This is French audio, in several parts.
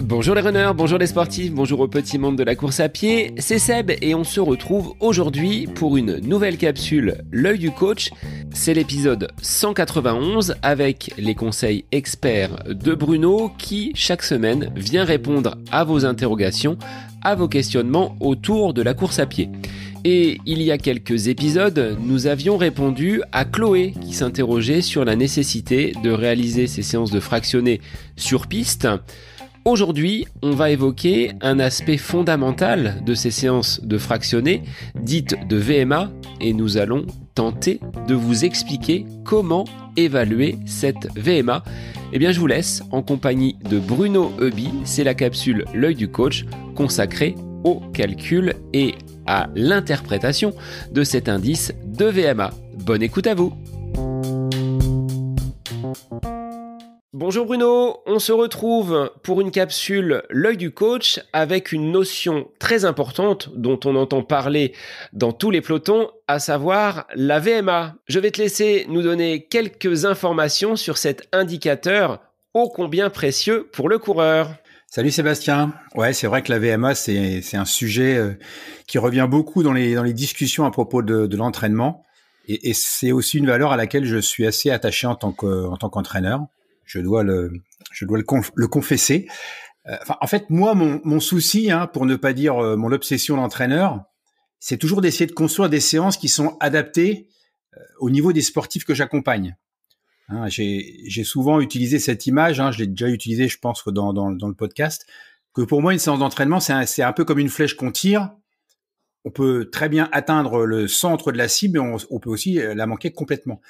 Bonjour les runners, bonjour les sportifs, bonjour au petit monde de la course à pied, c'est Seb et on se retrouve aujourd'hui pour une nouvelle capsule L'œil du coach. C'est l'épisode 191 avec les conseils experts de Bruno qui, chaque semaine, vient répondre à vos interrogations, à vos questionnements autour de la course à pied. Et il y a quelques épisodes, nous avions répondu à Chloé qui s'interrogeait sur la nécessité de réaliser ces séances de fractionnés sur piste. Aujourd'hui, on va évoquer un aspect fondamental de ces séances de fractionnés, dites de VMA, et nous allons tenter de vous expliquer comment évaluer cette VMA. Eh bien, je vous laisse en compagnie de Bruno Heuby, c'est la capsule L'œil du coach consacrée au calcul et à l'interprétation de cet indice de VMA. Bonne écoute à vous! Bonjour Bruno, on se retrouve pour une capsule L'œil du coach avec une notion très importante dont on entend parler dans tous les pelotons, à savoir la VMA. Je vais te laisser nous donner quelques informations sur cet indicateur ô combien précieux pour le coureur. Salut Sébastien. Ouais, c'est vrai que la VMA, c'est un sujet qui revient beaucoup dans les discussions à propos de l'entraînement. Et c'est aussi une valeur à laquelle je suis assez attaché en tant qu'entraîneur. Je dois le confesser. En fait, moi, mon souci, pour ne pas dire mon obsession d'entraîneur, c'est toujours d'essayer de construire des séances qui sont adaptées au niveau des sportifs que j'accompagne. J'ai souvent utilisé cette image, je l'ai déjà utilisée, je pense, dans le podcast, que pour moi, une séance d'entraînement, c'est un peu comme une flèche qu'on tire. On peut très bien atteindre le centre de la cible, mais on peut aussi la manquer complètement.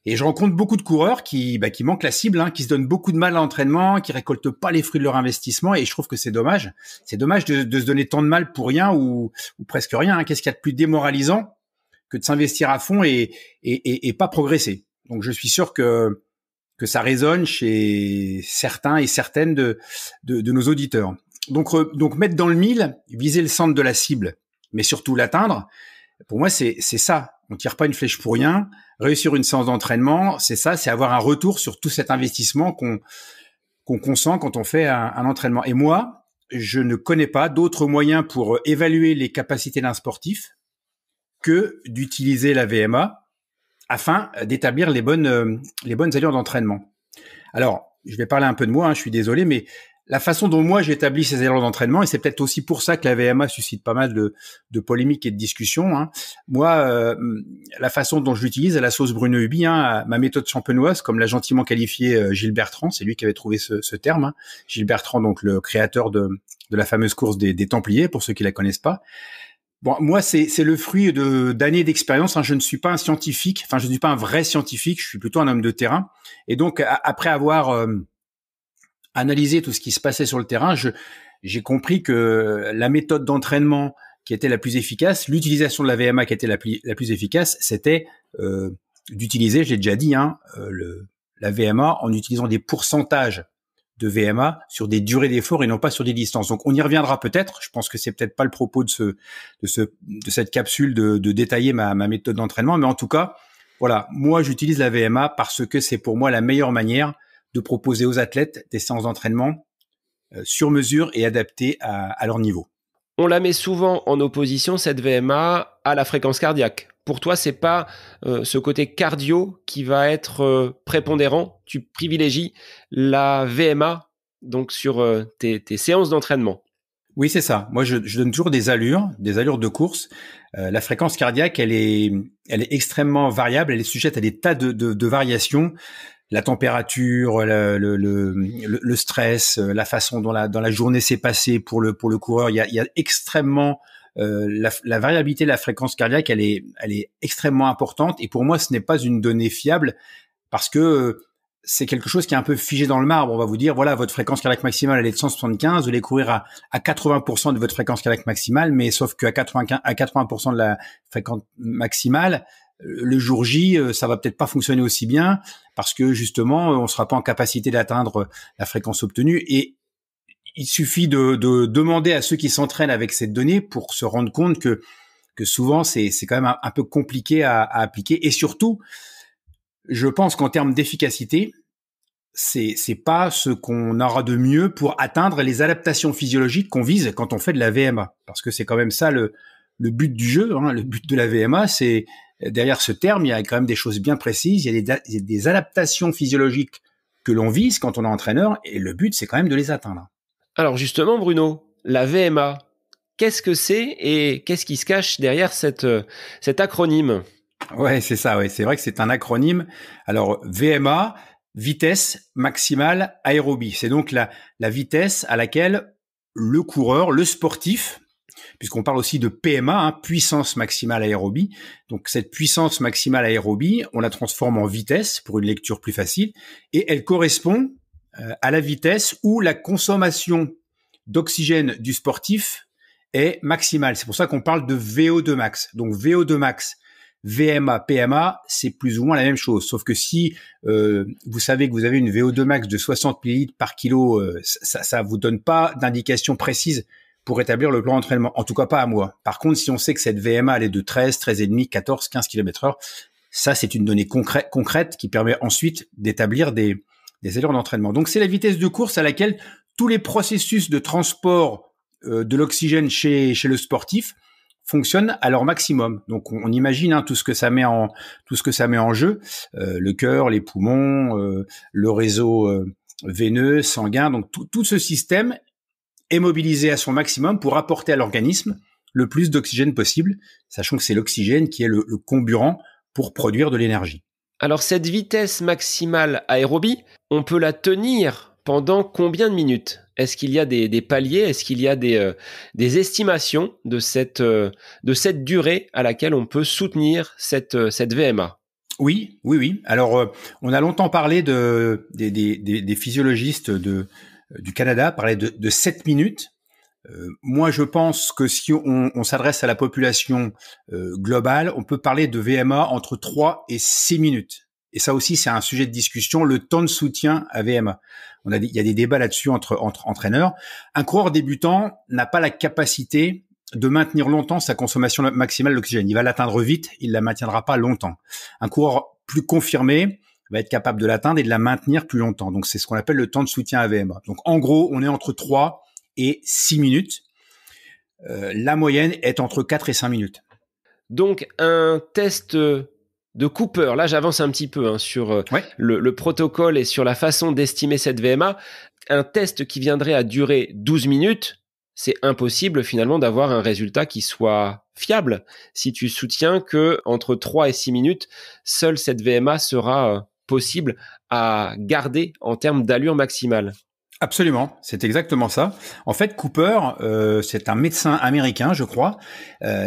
Et je rencontre beaucoup de coureurs qui manquent la cible, qui se donnent beaucoup de mal à l'entraînement, qui récoltent pas les fruits de leur investissement, et je trouve que c'est dommage. C'est dommage de se donner tant de mal pour rien ou presque rien. Qu'est-ce qu'il y a de plus démoralisant que de s'investir à fond et pas progresser? Donc je suis sûr que ça résonne chez certains et certaines de nos auditeurs. Donc mettre dans le mille, viser le centre de la cible, mais surtout l'atteindre. Pour moi, c'est ça. On tire pas une flèche pour rien. Réussir une séance d'entraînement, c'est ça, c'est avoir un retour sur tout cet investissement qu'on consent quand on fait un entraînement. Et moi, je ne connais pas d'autres moyens pour évaluer les capacités d'un sportif que d'utiliser la VMA afin d'établir les bonnes allures d'entraînement. Alors, je vais parler un peu de moi, je suis désolé, mais la façon dont moi j'établis ces allures d'entraînement, et c'est peut-être aussi pour ça que la VMA suscite pas mal de polémiques et de discussions. Moi, la façon dont je l'utilise à la sauce Bruno Heuby, ma méthode champenoise, comme l'a gentiment qualifié Gilles Bertrand, c'est lui qui avait trouvé ce terme. Gilles Bertrand, donc le créateur de la fameuse course des Templiers, pour ceux qui la connaissent pas. Bon, moi, c'est le fruit d'années d'expérience. Je ne suis pas un scientifique, je ne suis pas un vrai scientifique, je suis plutôt un homme de terrain. Et donc, après avoir analysé tout ce qui se passait sur le terrain, j'ai compris que la méthode d'entraînement qui était la plus efficace, l'utilisation de la VMA qui était la plus efficace, c'était d'utiliser, j'ai déjà dit, la VMA en utilisant des pourcentages de VMA sur des durées d'effort et non pas sur des distances. Donc on y reviendra peut-être. Je pense que c'est peut-être pas le propos de cette capsule de détailler ma méthode d'entraînement, mais en tout cas, voilà, moi j'utilise la VMA parce que c'est pour moi la meilleure manière de proposer aux athlètes des séances d'entraînement sur mesure et adaptées à leur niveau. On la met souvent en opposition, cette VMA, à la fréquence cardiaque. Pour toi, c'est pas ce côté cardio qui va être prépondérant. Tu privilégies la VMA donc sur tes séances d'entraînement. Oui, c'est ça. Moi, je donne toujours des allures de course. La fréquence cardiaque, elle est extrêmement variable. Elle est sujette à des tas de variations. La température, le stress, la façon dont la journée s'est passée pour le coureur. Il y a extrêmement la variabilité de la fréquence cardiaque, elle est extrêmement importante. Et pour moi, ce n'est pas une donnée fiable parce que c'est quelque chose qui est un peu figé dans le marbre. On va vous dire, voilà, votre fréquence cardiaque maximale, elle est de 175. Vous allez courir à 80% de votre fréquence cardiaque maximale, mais sauf qu'à 80% de la fréquence maximale, le jour J, ça va peut-être pas fonctionner aussi bien parce que justement, on sera pas en capacité d'atteindre la fréquence obtenue. Et il suffit de demander à ceux qui s'entraînent avec cette donnée pour se rendre compte que souvent c'est quand même un peu compliqué à appliquer. Et surtout, je pense qu'en termes d'efficacité, c'est pas ce qu'on aura de mieux pour atteindre les adaptations physiologiques qu'on vise quand on fait de la VMA. Parce que c'est quand même ça le but du jeu, hein. Le but de la VMA, c'est, derrière ce terme, il y a quand même des choses bien précises. Il y a des adaptations physiologiques que l'on vise quand on est entraîneur, et le but, c'est quand même de les atteindre. Alors justement, Bruno, la VMA, qu'est-ce que c'est et qu'est-ce qui se cache derrière cet acronyme? Ouais, c'est ça, ouais. C'est vrai que c'est un acronyme. Alors, VMA, vitesse maximale aérobie. C'est donc la vitesse à laquelle le coureur, le sportif, puisqu'on parle aussi de PMA, hein, puissance maximale aérobie. Donc, cette puissance maximale aérobie, on la transforme en vitesse pour une lecture plus facile, et elle correspond à la vitesse où la consommation d'oxygène du sportif est maximale. C'est pour ça qu'on parle de VO2 max. Donc, VO2 max, VMA, PMA, c'est plus ou moins la même chose. Sauf que si vous savez que vous avez une VO2 max de 60 millilitres par kilo, ça vous donne pas d'indication précise pour établir le plan d'entraînement. En tout cas, pas à moi. Par contre, si on sait que cette VMA, elle est de 13, 13,5, 14, 15 km/h, ça, c'est une donnée concrète qui permet ensuite d'établir des allures d'entraînement. Donc, c'est la vitesse de course à laquelle tous les processus de transport de l'oxygène chez le sportif fonctionnent à leur maximum. Donc, on imagine tout ce que ça met en jeu, le cœur, les poumons, le réseau veineux, sanguin. Donc, tout ce système est mobilisé à son maximum pour apporter à l'organisme le plus d'oxygène possible, sachant que c'est l'oxygène qui est le comburant pour produire de l'énergie. Alors, cette vitesse maximale aérobie, on peut la tenir pendant combien de minutes? Est-ce qu'il y a des paliers? Est-ce qu'il y a des estimations de cette durée à laquelle on peut soutenir cette VMA? Oui. Alors, on a longtemps parlé des physiologistes du Canada, parlaient de 7 minutes. Moi, je pense que si on s'adresse à la population globale, on peut parler de VMA entre 3 et 6 minutes. Et ça aussi, c'est un sujet de discussion, le temps de soutien à VMA. Il y a des débats là-dessus entre entraîneurs. Un coureur débutant n'a pas la capacité de maintenir longtemps sa consommation maximale d'oxygène. Il va l'atteindre vite, il la maintiendra pas longtemps. Un coureur plus confirmé va être capable de l'atteindre et de la maintenir plus longtemps. Donc, c'est ce qu'on appelle le temps de soutien à VMA. Donc, en gros, on est entre 3 et 6 minutes. La moyenne est entre 4 et 5 minutes. Donc, un test de Cooper, là j'avance un petit peu sur le protocole et sur la façon d'estimer cette VMA. Un test qui viendrait à durer 12 minutes, c'est impossible finalement d'avoir un résultat qui soit fiable. Si tu soutiens que entre 3 et 6 minutes, seule cette VMA sera possible à garder en termes d'allure maximale. Absolument, c'est exactement ça. En fait, Cooper, c'est un médecin américain, je crois,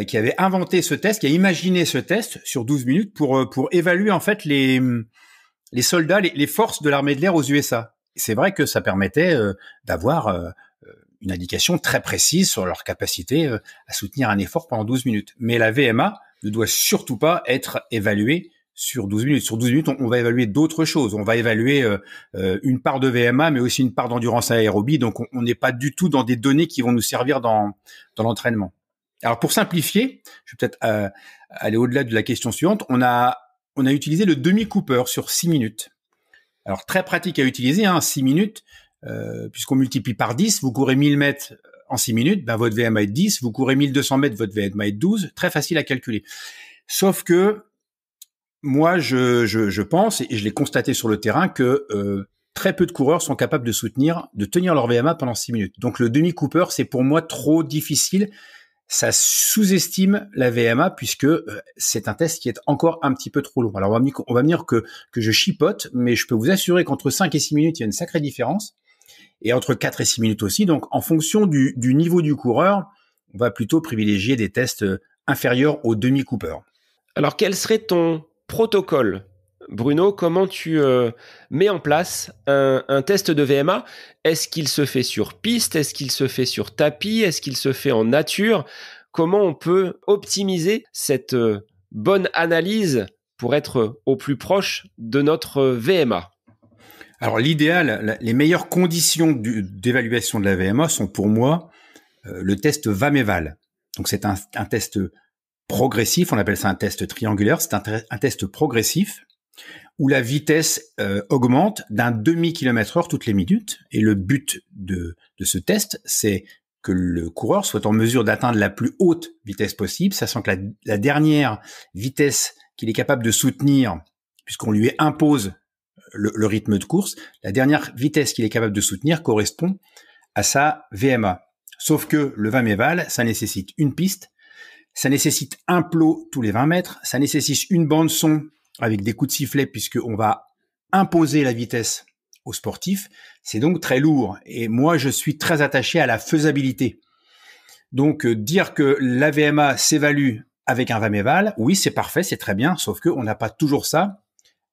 qui avait inventé ce test, qui a imaginé ce test sur 12 minutes pour évaluer en fait les soldats, les forces de l'armée de l'air aux USA. C'est vrai que ça permettait d'avoir une indication très précise sur leur capacité à soutenir un effort pendant 12 minutes. Mais la VMA ne doit surtout pas être évaluée sur 12 minutes. Sur 12 minutes, on va évaluer d'autres choses. On va évaluer une part de VMA, mais aussi une part d'endurance aérobie. Donc, on n'est pas du tout dans des données qui vont nous servir dans l'entraînement. Alors, pour simplifier, je vais peut-être aller au-delà de la question suivante. On a utilisé le demi-Cooper sur 6 minutes. Alors, très pratique à utiliser, 6 minutes, puisqu'on multiplie par 10. Vous courez 1000 mètres en 6 minutes, votre VMA est 10. Vous courez 1200 mètres, votre VMA est 12. Très facile à calculer. Sauf que moi, je pense, et je l'ai constaté sur le terrain, que très peu de coureurs sont capables de tenir leur VMA pendant 6 minutes. Donc, le demi-Cooper, c'est pour moi trop difficile. Ça sous-estime la VMA puisque c'est un test qui est encore un petit peu trop long. Alors, on va me dire que je chipote, mais je peux vous assurer qu'entre 5 et 6 minutes, il y a une sacrée différence. Et entre 4 et 6 minutes aussi. Donc, en fonction du niveau du coureur, on va plutôt privilégier des tests inférieurs au demi-Cooper. Alors, quel serait ton protocole, Bruno? Comment tu mets en place un test de VMA? Est-ce qu'il se fait sur piste? Est-ce qu'il se fait sur tapis? Est-ce qu'il se fait en nature? Comment on peut optimiser cette bonne analyse pour être au plus proche de notre VMA? Alors l'idéal, les meilleures conditions d'évaluation de la VMA sont pour moi le test VAMEVAL. Donc c'est un test progressif, on appelle ça un test triangulaire, c'est un test progressif où la vitesse augmente d'un demi-kilomètre-heure toutes les minutes. Et le but de ce test, c'est que le coureur soit en mesure d'atteindre la plus haute vitesse possible, sachant que la dernière vitesse qu'il est capable de soutenir, puisqu'on lui impose le rythme de course, la dernière vitesse qu'il est capable de soutenir correspond à sa VMA. Sauf que le Vameval, ça nécessite une piste, ça nécessite un plot tous les 20 mètres, ça nécessite une bande son avec des coups de sifflet puisqu'on va imposer la vitesse aux sportifs. C'est donc très lourd. Et moi, je suis très attaché à la faisabilité. Donc, dire que la VMA s'évalue avec un Vameval, oui, c'est parfait, c'est très bien, sauf qu'on n'a pas toujours ça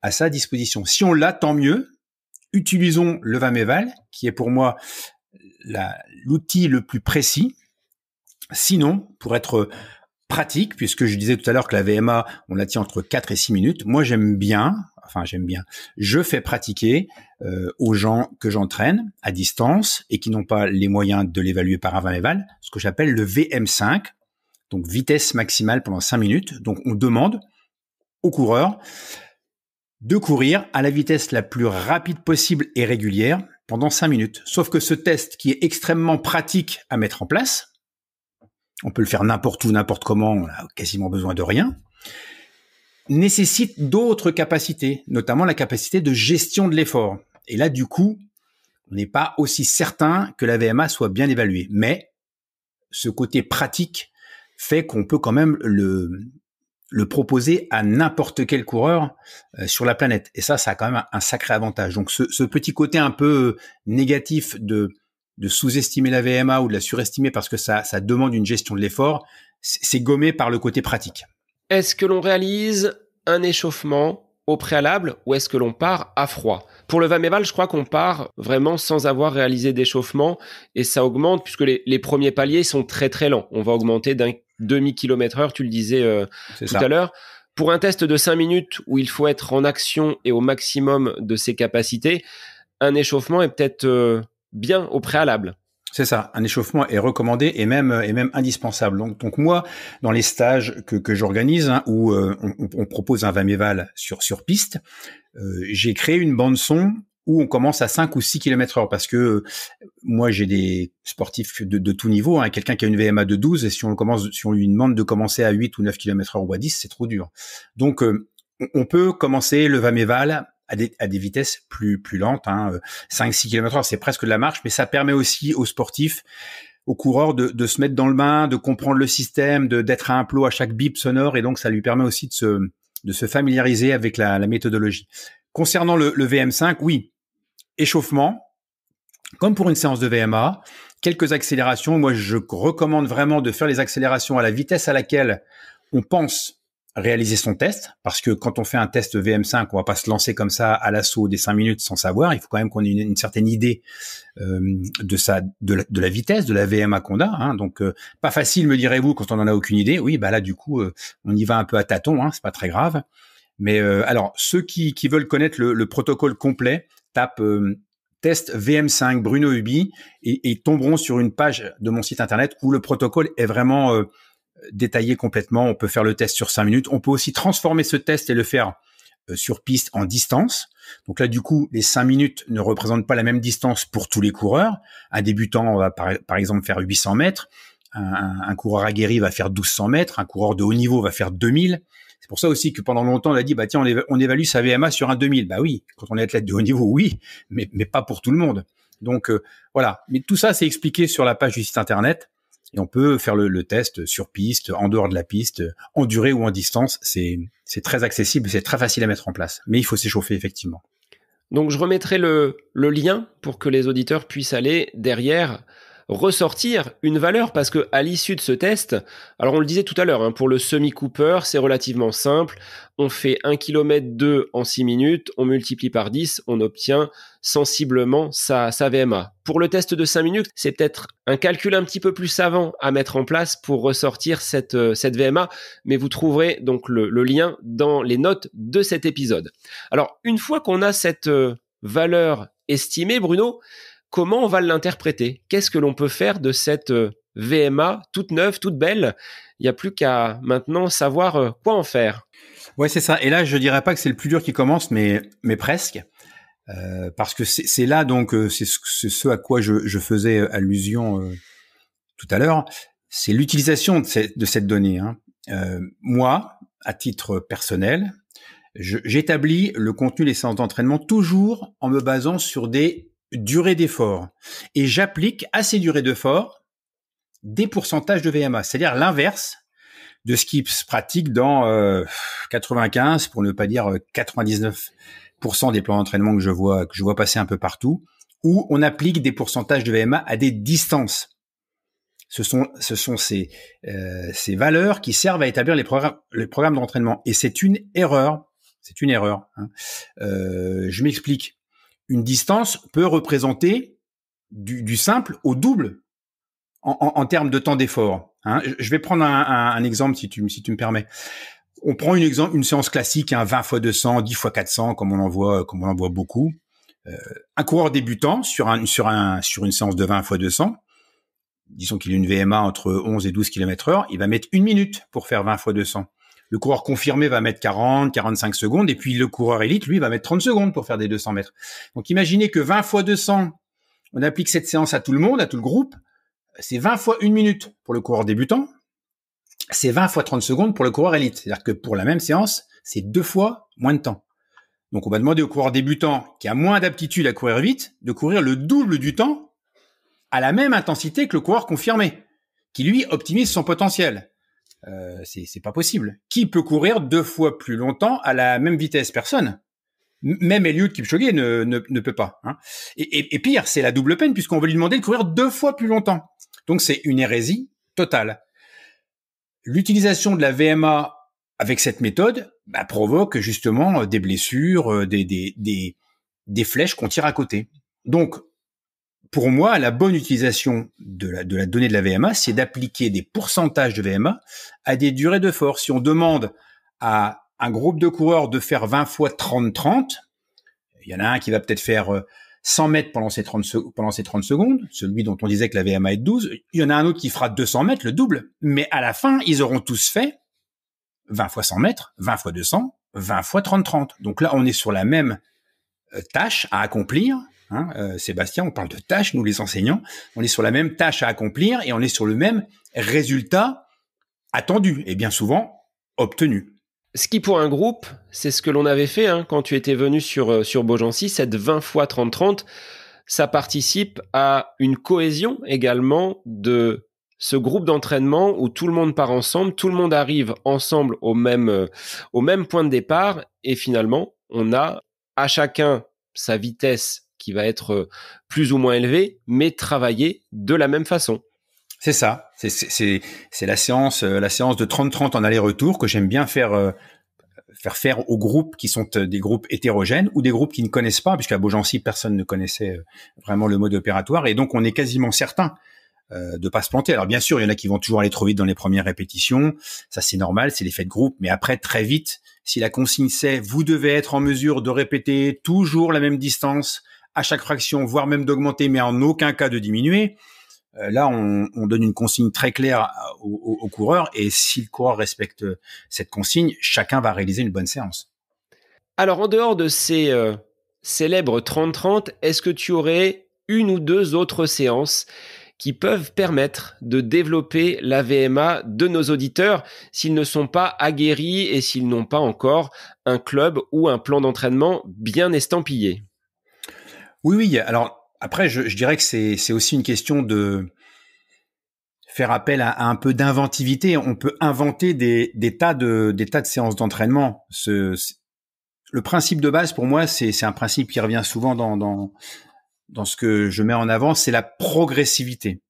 à sa disposition. Si on l'a, tant mieux. Utilisons le Vameval, qui est pour moi l'outil le plus précis. Sinon, pour être pratique, puisque je disais tout à l'heure que la VMA, on la tient entre 4 et 6 minutes, moi j'aime bien, je fais pratiquer aux gens que j'entraîne à distance et qui n'ont pas les moyens de l'évaluer par un Vameval, ce que j'appelle le VM5, donc vitesse maximale pendant 5 minutes. Donc on demande aux coureurs de courir à la vitesse la plus rapide possible et régulière pendant 5 minutes. Sauf que ce test, qui est extrêmement pratique à mettre en place, on peut le faire n'importe où, n'importe comment, on n'a quasiment besoin de rien, nécessite d'autres capacités, notamment la capacité de gestion de l'effort. Et là, du coup, on n'est pas aussi certain que la VMA soit bien évaluée. Mais ce côté pratique fait qu'on peut quand même le proposer à n'importe quel coureur sur la planète. Et ça a quand même un sacré avantage. Donc ce petit côté un peu négatif de sous-estimer la VMA ou de la surestimer parce que ça demande une gestion de l'effort, c'est gommé par le côté pratique. Est-ce que l'on réalise un échauffement au préalable ou est-ce que l'on part à froid ? Pour le Vameval, je crois qu'on part vraiment sans avoir réalisé d'échauffement et ça augmente puisque les premiers paliers sont très très lents. On va augmenter d'un demi-kilomètre-heure, tu le disais à l'heure. Pour un test de 5 minutes où il faut être en action et au maximum de ses capacités, un échauffement est peut-être bien au préalable. C'est ça, un échauffement est recommandé et même indispensable. Donc moi, dans les stages que j'organise, où on propose un Vameval sur piste, j'ai créé une bande son où on commence à 5 ou 6 km/h parce que moi j'ai des sportifs de tout niveau, quelqu'un qui a une VMA de 12 et si on lui demande de commencer à 8 ou 9 km/h ou à 10, c'est trop dur. Donc on peut commencer le Vameval à des vitesses plus lentes, 5-6 km/h, c'est presque de la marche, mais ça permet aussi aux sportifs, aux coureurs de se mettre dans le bain, de comprendre le système, d'être à un plot à chaque bip sonore, et donc ça lui permet aussi de se familiariser avec la méthodologie. Concernant le VM5, oui, échauffement, comme pour une séance de VMA, quelques accélérations. Moi, je recommande vraiment de faire les accélérations à la vitesse à laquelle on pense réaliser son test, parce que quand on fait un test VM5, on va pas se lancer comme ça à l'assaut des 5 minutes sans savoir. Il faut quand même qu'on ait une certaine idée de la vitesse, de la VMA qu'on a. Donc, pas facile, me direz-vous, quand on en a aucune idée. Oui, bah là, du coup, on y va un peu à tâtons. C'est pas très grave. Mais alors, ceux qui veulent connaître le protocole complet, tapent test VM5 Bruno Hubi et tomberont sur une page de mon site internet où le protocole est vraiment détaillé complètement. On peut faire le test sur 5 minutes. On peut aussi transformer ce test et le faire sur piste en distance. Donc là, du coup, les 5 minutes ne représentent pas la même distance pour tous les coureurs. Un débutant va par exemple faire 800 mètres. Un coureur aguerri va faire 1200 mètres. Un coureur de haut niveau va faire 2000. C'est pour ça aussi que pendant longtemps, on a dit, bah tiens, on évalue sa VMA sur un 2000. Bah oui, quand on est athlète de haut niveau, oui, mais pas pour tout le monde. Donc voilà. Mais tout ça, c'est expliqué sur la page du site internet. Et on peut faire le test sur piste, en dehors de la piste, en durée ou en distance. C'est très accessible, c'est très facile à mettre en place. Mais il faut s'échauffer, effectivement. Donc, je remettrai le lien pour que les auditeurs puissent aller derrière ressortir une valeur parce que à l'issue de ce test, alors on le disait tout à l'heure, pour le semi-cooper, c'est relativement simple. On fait 1,2 km en 6 minutes, on multiplie par 10, on obtient sensiblement sa VMA. Pour le test de 5 minutes, c'est peut-être un calcul un petit peu plus savant à mettre en place pour ressortir cette VMA, mais vous trouverez donc le lien dans les notes de cet épisode. Alors, une fois qu'on a cette valeur estimée, Bruno, comment on va l'interpréter ? Qu'est-ce que l'on peut faire de cette VMA toute neuve, toute belle ? Il n'y a plus qu'à maintenant savoir quoi en faire. Ouais, c'est ça. Et là, je dirais pas que c'est le plus dur qui commence, mais presque. Parce que c'est là donc c'est ce à quoi je faisais allusion tout à l'heure, c'est l'utilisation de cette donnée. Hein. Moi, à titre personnel, j'établis le contenu des séances d'entraînement toujours en me basant sur des durées d'effort, et j'applique à ces durées d'effort des pourcentages de VMA, c'est-à-dire l'inverse de ce qui se pratique dans 95, pour ne pas dire 99% des plans d'entraînement que je vois passer un peu partout, où on applique des pourcentages de VMA à des distances. Ce sont ces valeurs qui servent à établir les programmes d'entraînement. Et c'est une erreur. C'est une erreur. Hein. Je m'explique. Une distance peut représenter du simple au double en termes de temps d'effort. Hein. Je vais prendre un exemple si tu me permets. On prend une séance classique, 20 x 200, 10 x 400, comme on en voit beaucoup. Un coureur débutant sur une séance de 20 x 200, disons qu'il a une VMA entre 11 et 12 km/h, il va mettre 1 minute pour faire 20 x 200. Le coureur confirmé va mettre 40, 45 secondes, et puis le coureur élite, lui, va mettre 30 secondes pour faire des 200 mètres. Donc imaginez que 20 x 200, on applique cette séance à tout le monde, à tout le groupe, c'est 20 fois 1 minute pour le coureur débutant, c'est 20 fois 30 secondes pour le coureur élite. C'est-à-dire que pour la même séance, c'est 2 fois moins de temps. Donc on va demander au coureur débutant, qui a moins d'aptitude à courir vite, de courir le double du temps à la même intensité que le coureur confirmé, qui lui optimise son potentiel. C'est pas possible. Qui peut courir 2 fois plus longtemps à la même vitesse? Personne. Même Eliud Kipchoge ne peut pas. Hein. Et pire, c'est la double peine, puisqu'on va lui demander de courir 2 fois plus longtemps. Donc c'est une hérésie totale. L'utilisation de la VMA avec cette méthode provoque justement des blessures, des flèches qu'on tire à côté. Donc, pour moi, la bonne utilisation de la donnée de la VMA, c'est d'appliquer des pourcentages de VMA à des durées de force. Si on demande à un groupe de coureurs de faire 20 fois 30-30, il y en a un qui va peut-être faire 100 mètres pendant ces 30 secondes, celui dont on disait que la VMA est de 12, il y en a un autre qui fera 200 mètres, le double, mais à la fin, ils auront tous fait 20 fois 100 mètres, 20 fois 200, 20 fois 30-30. Donc là, on est sur la même tâche à accomplir. Hein, Sébastien, on parle de tâches, nous les enseignants, on est sur la même tâche à accomplir et on est sur le même résultat attendu et bien souvent obtenu. Ce qui pour un groupe, c'est ce que l'on avait fait quand tu étais venu sur Beaugency, cette 20 fois 30-30, ça participe à une cohésion également de ce groupe d'entraînement où tout le monde part ensemble, tout le monde arrive ensemble au même point de départ et finalement, on a à chacun sa vitesse qui va être plus ou moins élevée, mais travaillée de la même façon. C'est ça. C'est la séance de 30-30 en aller-retour que j'aime bien faire aux groupes qui sont des groupes hétérogènes ou des groupes qui ne connaissent pas, puisqu'à Beaugency, personne ne connaissait vraiment le mode opératoire. Et donc, on est quasiment certain de pas se planter. Alors, bien sûr, il y en a qui vont toujours aller trop vite dans les premières répétitions. Ça, c'est normal, c'est l'effet de groupe. Mais après, très vite, si la consigne c'est vous devez être en mesure de répéter toujours la même distance à chaque fraction, voire même d'augmenter, mais en aucun cas de diminuer, là, on donne une consigne très claire au coureur, et si le coureur respecte cette consigne, chacun va réaliser une bonne séance. Alors, en dehors de ces célèbres 30-30, est-ce que tu aurais une ou deux autres séances qui peuvent permettre de développer la VMA de nos auditeurs s'ils ne sont pas aguerris et s'ils n'ont pas encore un club ou un plan d'entraînement bien estampillé? Oui. Alors, après, je dirais que c'est aussi une question de faire appel à un peu d'inventivité. On peut inventer des tas de séances d'entraînement. Le principe de base, pour moi, c'est un principe qui revient souvent dans ce que je mets en avant, c'est la progressivité.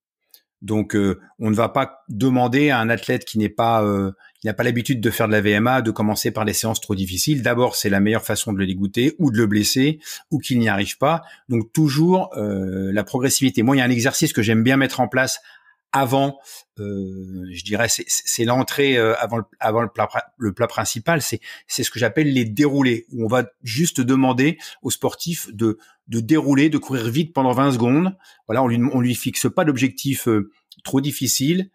Donc, on ne va pas demander à un athlète qui n'a pas l'habitude de faire de la VMA de commencer par des séances trop difficiles. D'abord, c'est la meilleure façon de le dégoûter ou de le blesser ou qu'il n'y arrive pas. Donc, toujours la progressivité. Moi, il y a un exercice que j'aime bien mettre en place avant, je dirais, c'est l'entrée avant le plat principal. C'est ce que j'appelle les déroulés, où on va juste demander aux sportifs de dérouler, de courir vite pendant 20 secondes. Voilà, on lui fixe pas d'objectif trop difficile.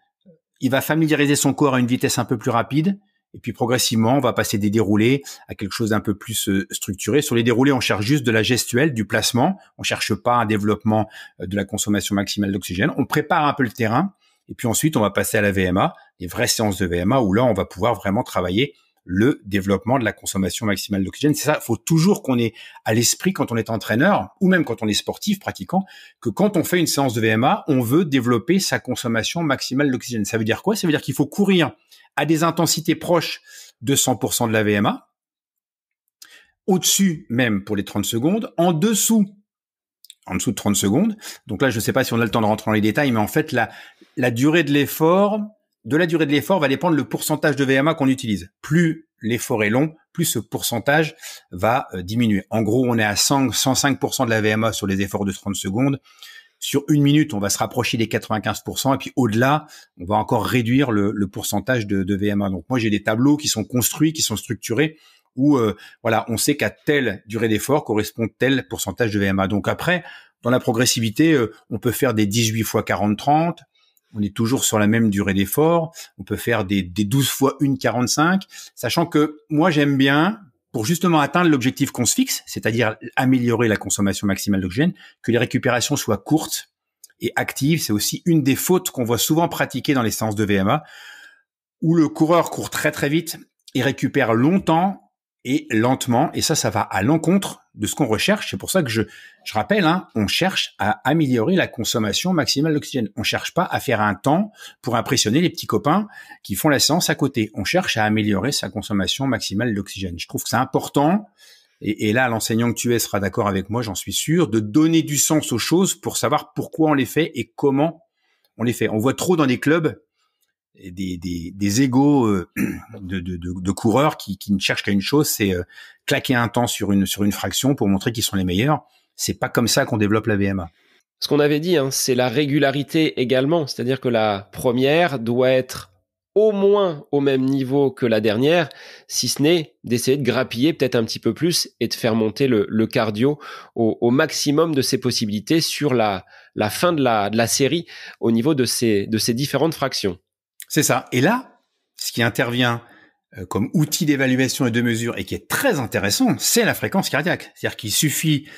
Il va familiariser son corps à une vitesse un peu plus rapide. Et puis progressivement, on va passer des déroulés à quelque chose d'un peu plus structuré. Sur les déroulés, on cherche juste de la gestuelle, du placement. On cherche pas un développement de la consommation maximale d'oxygène. On prépare un peu le terrain. Et puis ensuite, on va passer à la VMA, les vraies séances de VMA, où là, on va pouvoir vraiment travailler le développement de la consommation maximale d'oxygène. C'est ça, il faut toujours qu'on ait à l'esprit quand on est entraîneur, ou même quand on est sportif, pratiquant, que quand on fait une séance de VMA, on veut développer sa consommation maximale d'oxygène. Ça veut dire quoi? Ça veut dire qu'il faut courir à des intensités proches de 100% de la VMA, au-dessus même pour les 30 secondes, en dessous de 30 secondes. Donc là, je ne sais pas si on a le temps de rentrer dans les détails, mais en fait, la durée de l'effort va dépendre le pourcentage de VMA qu'on utilise. Plus l'effort est long, plus ce pourcentage va diminuer. En gros, on est à 105% de la VMA sur les efforts de 30 secondes. Sur 1 minute, on va se rapprocher des 95%. Et puis au-delà, on va encore réduire le pourcentage de VMA. Donc moi, j'ai des tableaux qui sont construits, qui sont structurés, où voilà, on sait qu'à telle durée d'effort correspond tel pourcentage de VMA. Donc après, dans la progressivité, on peut faire des 18 fois 40-30. On est toujours sur la même durée d'effort. On peut faire des 12 fois 1,45, sachant que moi, j'aime bien, pour justement atteindre l'objectif qu'on se fixe, c'est-à-dire améliorer la consommation maximale d'oxygène, que les récupérations soient courtes et actives. C'est aussi une des fautes qu'on voit souvent pratiquer dans les séances de VMA, où le coureur court très très vite et récupère longtemps et lentement, et ça va à l'encontre de ce qu'on recherche. C'est pour ça que je rappelle, hein, on cherche à améliorer la consommation maximale d'oxygène. On cherche pas à faire un temps pour impressionner les petits copains qui font la séance à côté. On cherche à améliorer sa consommation maximale d'oxygène. Je trouve que c'est important, et là, l'enseignant que tu es sera d'accord avec moi, j'en suis sûr, de donner du sens aux choses pour savoir pourquoi on les fait et comment on les fait. On voit trop dans des clubs des égos de coureurs qui ne cherchent qu'à une chose, c'est claquer un temps sur une fraction pour montrer qu'ils sont les meilleurs. C'est pas comme ça qu'on développe la VMA. Ce qu'on avait dit, hein, c'est la régularité également, c'est-à-dire que la première doit être au moins au même niveau que la dernière, si ce n'est d'essayer de grappiller peut-être un petit peu plus et de faire monter le cardio au maximum de ses possibilités sur la fin de la série au niveau de ces différentes fractions. C'est ça. Et là, ce qui intervient comme outil d'évaluation et de mesure et qui est très intéressant, c'est la fréquence cardiaque. C'est-à-dire qu'il suffit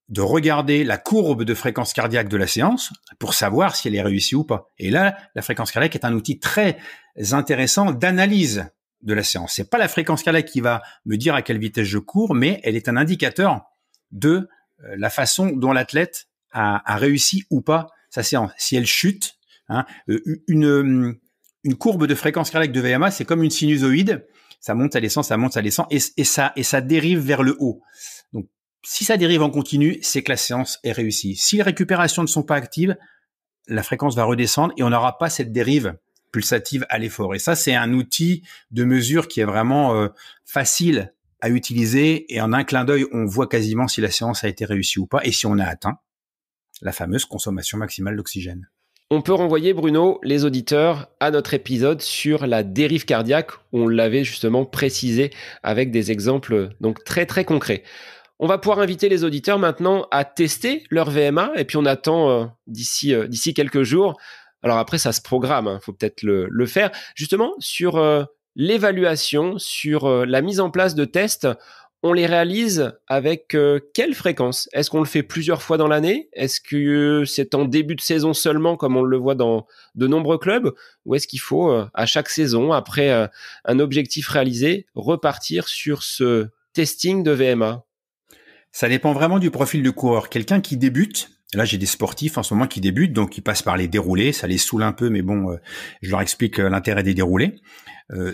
de regarder la courbe de fréquence cardiaque de la séance pour savoir si elle est réussie ou pas. Et là, la fréquence cardiaque est un outil très intéressant d'analyse de la séance. C'est pas la fréquence cardiaque qui va me dire à quelle vitesse je cours, mais elle est un indicateur de la façon dont l'athlète a réussi ou pas sa séance. Si elle chute, hein, une courbe de fréquence cardiaque de VMA, c'est comme une sinusoïde. Ça monte, ça descend, ça monte, ça descend, et ça dérive vers le haut. Donc, si ça dérive en continu, c'est que la séance est réussie. Si les récupérations ne sont pas actives, la fréquence va redescendre et on n'aura pas cette dérive pulsative à l'effort. Et ça, c'est un outil de mesure qui est vraiment facile à utiliser. Et en un clin d'œil, on voit quasiment si la séance a été réussie ou pas et si on a atteint la fameuse consommation maximale d'oxygène. On peut renvoyer, Bruno, les auditeurs à notre épisode sur la dérive cardiaque, où on l'avait justement précisé avec des exemples donc très très concrets. On va pouvoir inviter les auditeurs maintenant à tester leur VMA, et puis on attend d'ici quelques jours. Alors après, ça se programme, hein, faut peut-être le faire. Justement, sur l'évaluation, sur la mise en place de tests, on les réalise avec quelle fréquence? Est-ce qu'on le fait plusieurs fois dans l'année? Est-ce que c'est en début de saison seulement, comme on le voit dans de nombreux clubs? Ou est-ce qu'il faut, à chaque saison, après un objectif réalisé, repartir sur ce testing de VMA? Ça dépend vraiment du profil du coureur. Quelqu'un qui débute, là j'ai des sportifs en ce moment qui débutent, donc ils passent par les déroulés, ça les saoule un peu, mais bon, je leur explique l'intérêt des déroulés.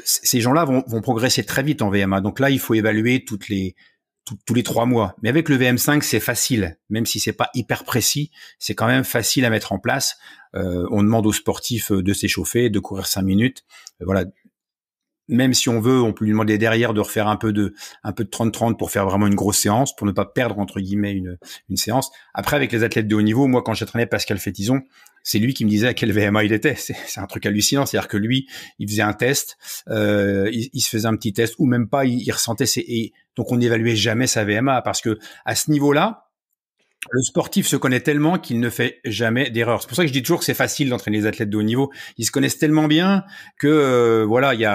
Ces gens-là vont progresser très vite en VMA. Donc là, il faut évaluer tous les 3 mois. Mais avec le VM5, c'est facile. Même si c'est pas hyper précis, c'est quand même facile à mettre en place. On demande aux sportifs de s'échauffer, de courir 5 minutes. Voilà. Même si on veut, on peut lui demander derrière de refaire un peu de 30-30 pour faire vraiment une grosse séance, pour ne pas perdre, entre guillemets, une séance. Après, avec les athlètes de haut niveau, moi, quand j'entraînais Pascal Fétizon, c'est lui qui me disait à quel VMA il était. C'est un truc hallucinant. C'est-à-dire que lui, il faisait un test, il se faisait un petit test, ou même pas, il ressentait et donc on n'évaluait jamais sa VMA parce que à ce niveau-là, Le sportif se connaît tellement qu'il ne fait jamais d'erreur. C'est pour ça que je dis toujours que c'est facile d'entraîner les athlètes de haut niveau. Ils se connaissent tellement bien que voilà, il y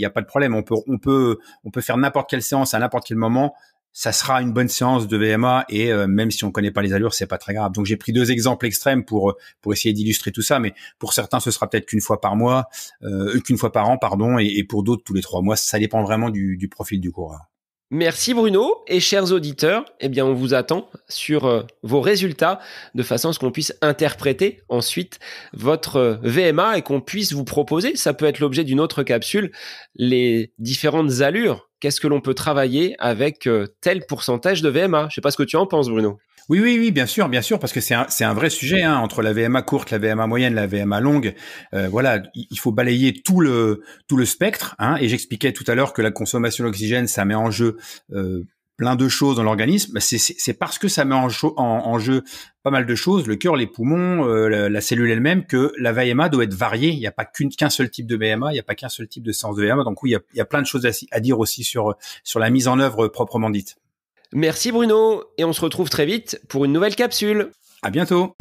a pas de problème. On peut faire n'importe quelle séance à n'importe quel moment. Ça sera une bonne séance de VMA et même si on connaît pas les allures, c'est pas très grave. Donc j'ai pris 2 exemples extrêmes pour essayer d'illustrer tout ça, mais pour certains ce sera peut-être qu'une fois par an, pardon, et pour d'autres tous les 3 mois. Ça dépend vraiment du profil du coureur. Merci Bruno et chers auditeurs, eh bien on vous attend sur vos résultats de façon à ce qu'on puisse interpréter ensuite votre VMA et qu'on puisse vous proposer, ça peut être l'objet d'une autre capsule, les différentes allures. Qu'est-ce que l'on peut travailler avec tel pourcentage de VMA? Je sais pas ce que tu en penses Bruno. Oui, bien sûr, parce que c'est un vrai sujet hein, entre la VMA courte, la VMA moyenne, la VMA longue. Voilà, il faut balayer tout le spectre. Hein, et j'expliquais tout à l'heure que la consommation d'oxygène, ça met en jeu plein de choses dans l'organisme. C'est parce que ça met en jeu pas mal de choses, le cœur, les poumons, la cellule elle-même, que la VMA doit être variée. Il n'y a pas qu'un seul type de VMA, il n'y a pas qu'un seul type de séance de VMA. Donc oui, il y a plein de choses à dire aussi sur la mise en œuvre proprement dite. Merci Bruno, et on se retrouve très vite pour une nouvelle capsule. À bientôt.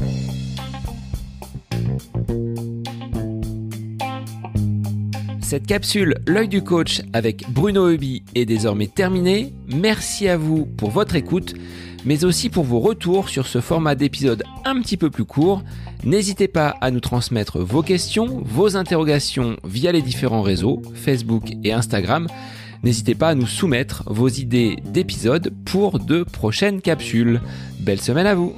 Cette capsule L'œil du coach avec Bruno Heuby est désormais terminée. Merci à vous pour votre écoute, mais aussi pour vos retours sur ce format d'épisode un petit peu plus court. N'hésitez pas à nous transmettre vos questions, vos interrogations via les différents réseaux, Facebook et Instagram. N'hésitez pas à nous soumettre vos idées d'épisodes pour de prochaines capsules. Belle semaine à vous!